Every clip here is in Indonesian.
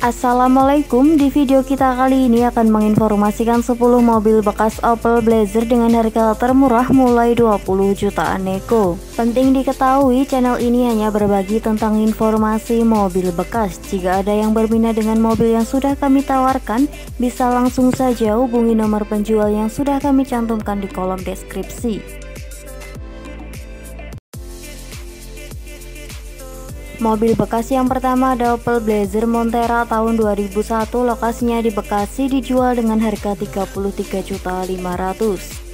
Assalamualaikum, di video kita kali ini akan menginformasikan 10 mobil bekas Opel Blazer dengan harga termurah mulai 20 jutaan nego. Penting diketahui, channel ini hanya berbagi tentang informasi mobil bekas. Jika ada yang berminat dengan mobil yang sudah kami tawarkan, bisa langsung saja hubungi nomor penjual yang sudah kami cantumkan di kolom deskripsi. Mobil bekas yang pertama ada Opel Blazer Montera tahun 2001, lokasinya di Bekasi, dijual dengan harga 33.500.000.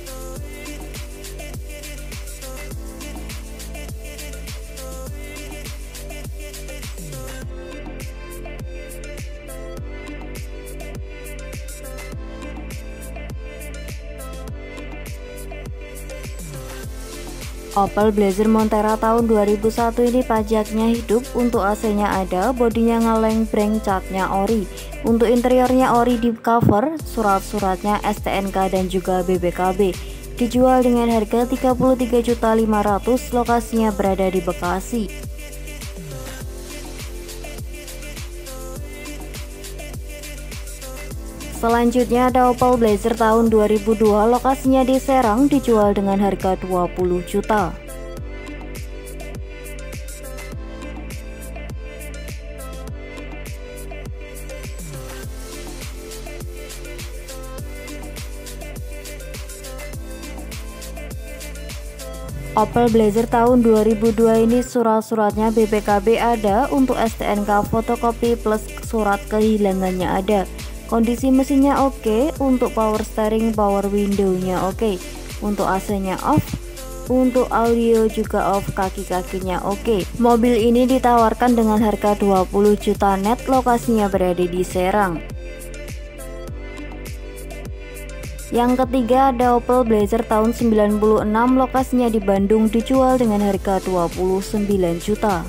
Opel Blazer Montera tahun 2001 ini pajaknya hidup, untuk AC-nya ada, bodinya ngeleng, breng, catnya ori. Untuk interiornya ori di cover, surat-suratnya STNK dan juga BBKB. Dijual dengan harga 33.500.000, lokasinya berada di Bekasi. Selanjutnya ada Opel Blazer tahun 2002, lokasinya di Serang, dijual dengan harga 20 juta. Opel Blazer tahun 2002 ini surat-suratnya BPKB ada, untuk STNK fotokopi plus surat kehilangannya ada. Kondisi mesinnya oke, untuk power steering, power window-nya oke, untuk AC-nya off, untuk audio juga off, kaki-kakinya oke. Mobil ini ditawarkan dengan harga 20 juta net, lokasinya berada di Serang. Yang ketiga ada Opel Blazer tahun 96, lokasinya di Bandung, dijual dengan harga 29 juta.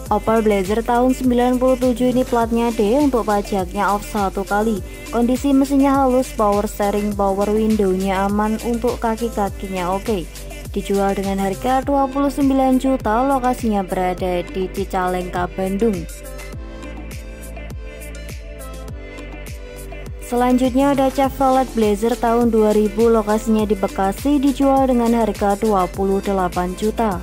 Opel Blazer tahun 97 ini platnya D, untuk pajaknya off 1 kali. Kondisi mesinnya halus, power steering, power window-nya aman, untuk kaki-kakinya oke. Dijual dengan harga 29 juta, lokasinya berada di Cicalengka, Bandung. Selanjutnya ada Chevrolet Blazer tahun 2000, lokasinya di Bekasi, dijual dengan harga 28 juta.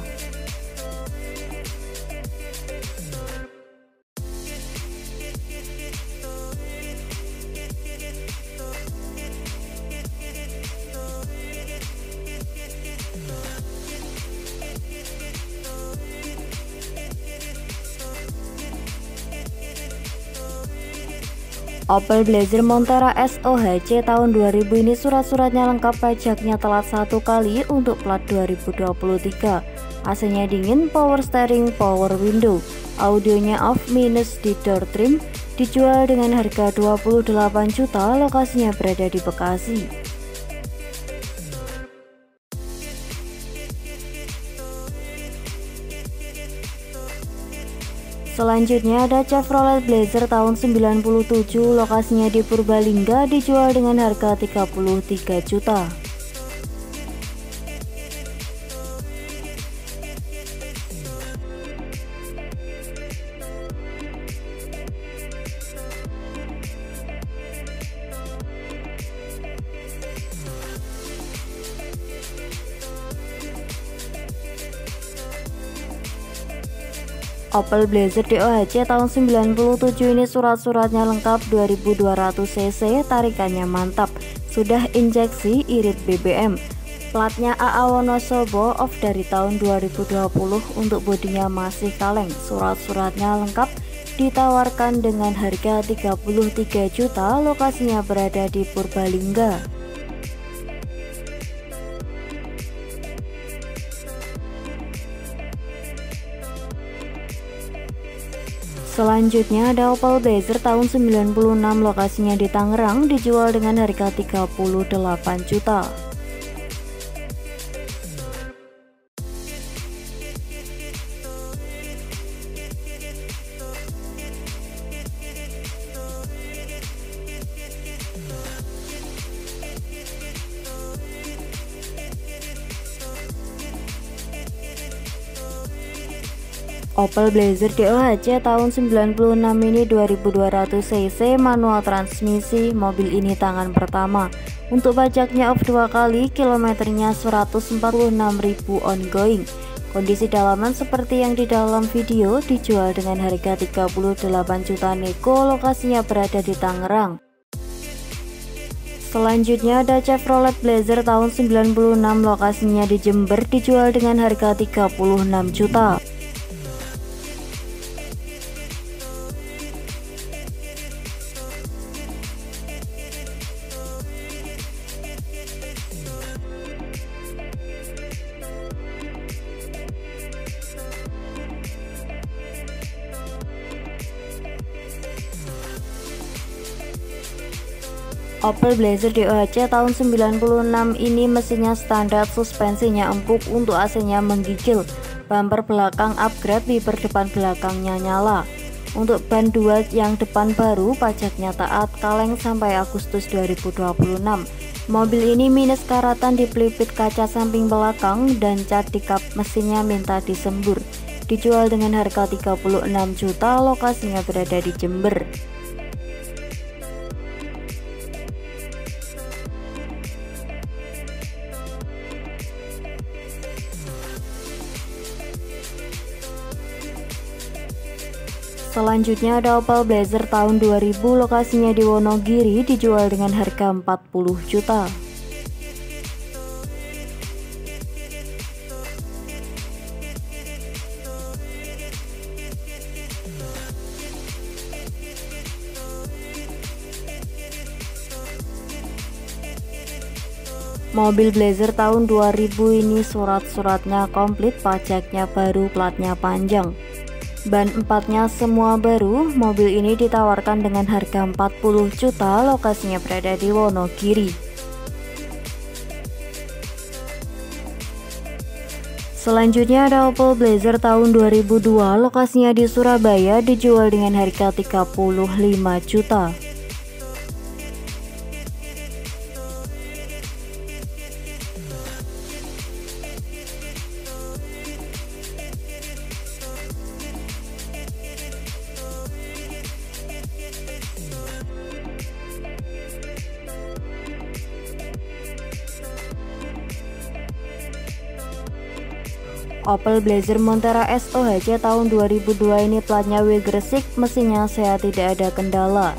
Opel Blazer Montera SOHC tahun 2000 ini surat-suratnya lengkap, pajaknya telat 1 kali, untuk plat 2023. AC-nya dingin, power steering, power window, audionya off minus di door trim. Dijual dengan harga 28 juta, lokasinya berada di Bekasi. Selanjutnya ada Chevrolet Blazer tahun 97, lokasinya di Purbalingga, dijual dengan harga 33 juta. Opel Blazer DOHC tahun 97 ini surat-suratnya lengkap, 2200 cc, tarikannya mantap, sudah injeksi irit BBM. Platnya AA Wonosobo, off dari tahun 2020, untuk bodinya masih kaleng. Surat-suratnya lengkap, ditawarkan dengan harga 33 juta, lokasinya berada di Purbalingga. Selanjutnya ada Opel Blazer tahun 96, lokasinya di Tangerang, dijual dengan harga 38 juta. Opel Blazer DOHC tahun 96 ini 2200 cc manual transmisi. Mobil ini tangan pertama. Untuk pajaknya off 2 kali, kilometernya 146.000 ongoing. Kondisi dalaman seperti yang di dalam video, dijual dengan harga 38 juta nego. Lokasinya berada di Tangerang. Selanjutnya ada Chevrolet Blazer tahun 96, lokasinya di Jember, dijual dengan harga 36 juta. Opel Blazer DOHC tahun 96 ini mesinnya standar, suspensinya empuk, untuk AC-nya menggigil, bumper belakang upgrade, wiper depan belakangnya nyala. Untuk ban 2 yang depan baru, pajaknya taat, kaleng sampai Agustus 2026. Mobil ini minus karatan di pelipit kaca samping belakang dan cat di kap mesinnya minta disembur. Dijual dengan harga 36 juta, lokasinya berada di Jember. Selanjutnya ada Opel Blazer tahun 2000, lokasinya di Wonogiri, dijual dengan harga 40 juta. Mobil Blazer tahun 2000 ini surat-suratnya komplit, pajaknya baru, platnya panjang. Ban 4-nya semua baru. Mobil ini ditawarkan dengan harga 40 juta, lokasinya berada di Wonogiri. Selanjutnya ada Opel Blazer tahun 2002, lokasinya di Surabaya, dijual dengan harga 35 juta. Opel Blazer Montera SOHC tahun 2002 ini platnya W Gresik, mesinnya sehat, tidak ada kendala.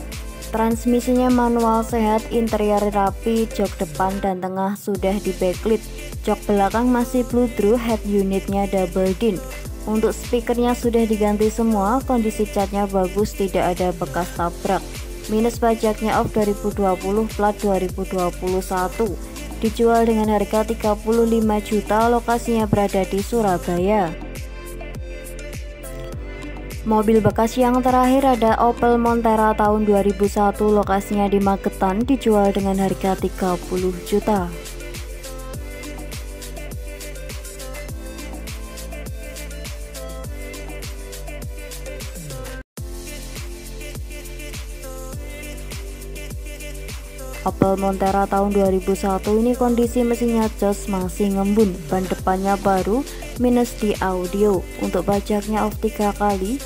Transmisinya manual sehat, interior rapi, jok depan dan tengah sudah di backlit, jok belakang masih bludru, head unitnya double din. Untuk speakernya sudah diganti semua, kondisi catnya bagus, tidak ada bekas tabrak. Minus pajaknya off 2020, plat 2021. Dijual dengan harga 35 juta, lokasinya berada di Surabaya. Mobil bekas yang terakhir ada Opel Montera tahun 2001, lokasinya di Magetan, dijual dengan harga 30 juta. Opel Montera tahun 2001 ini kondisi mesinnya jos, masih ngembun, ban depannya baru, minus di audio. Untuk pajaknya off 3 kali,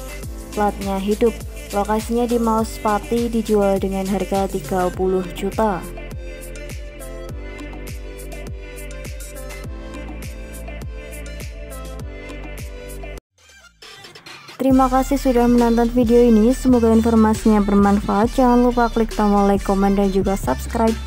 platnya hidup, lokasinya di Mauspati, dijual dengan harga 30 juta. Terima kasih sudah menonton video ini, semoga informasinya bermanfaat. Jangan lupa klik tombol like, komen, dan juga subscribe.